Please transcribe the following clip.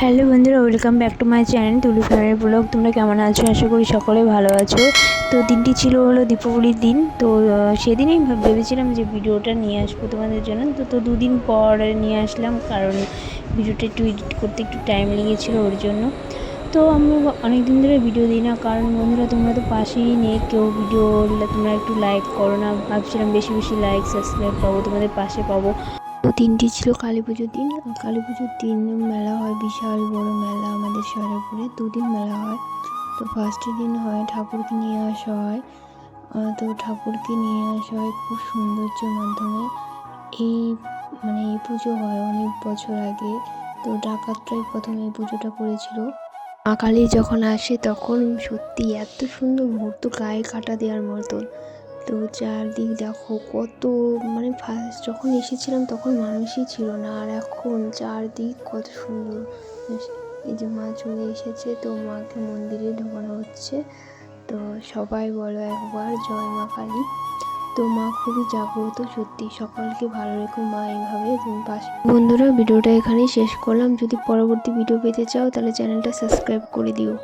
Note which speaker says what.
Speaker 1: Hello বন্ধুরা, welcome back to my channel তুলি family blog. তোমরা কেমন আছো? আশা করি সকলে ভালো আছো। তো দিনটি ছিল হলো দীপাবলির দিন। তো সেদিনই ভেবেছিলাম যে ভিডিওটা নিয়ে আসবো তোমাদের জন্য। তো দুদিন পর নিয়ে আসলাম, কারণ ভিডিওটা একটু এডিট করতে একটু টাইম লেগেছিলো ওর জন্য। তো আমরা অনেক দিন ধরে ভিডিও দিই না, কারণ বন্ধুরা তোমরা তো পাশেই নেই কেউ, ভিডিও তোমরা একটু লাইক করো না। ভাবছিলাম বেশি বেশি লাইক সাবস্ক্রাইব পাবো, তোমাদের পাশে পাবো। তো দিনটি ছিল কালী পুজোর দিন। কালী পুজোর দিন মেলা হয়, বিশাল বড় মেলা আমাদের শহরে। দুদিন মেলা হয়। তো ফার্স্টের দিন হয় ঠাকুরকে নিয়ে আসা হয়। তো ঠাকুরকে নিয়ে আসা হয় খুব সৌন্দর্যের মাধ্যমে। এই এই পুজো হয় অনেক বছর আগে। তো ডাকাতরাই প্রথমে এই পুজোটা করেছিল। মা কালী যখন আসে তখন সত্যি এত সুন্দর মুহূর্ত, গায়ে কাটা দেওয়ার মতন। তো চারদিক দেখো কত, ফার্স্ট যখন এসেছিলাম তখন মানুষই ছিল না, আর এখন চারদিক কত সুন্দর। এই যে মা চলে এসেছে, তো মাকে মন্দিরে ঢোকানো হচ্ছে। তো সবাই বলো একবার জয় মা কালী। তো মা খুবই জাগ্রত, সত্যি সকলকে ভালো রেখো মা এইভাবে তুমি পাশে। বন্ধুরা, ভিডিওটা এখানেই শেষ করলাম। যদি পরবর্তী ভিডিও পেতে চাও তাহলে চ্যানেলটা সাবস্ক্রাইব করে দিও।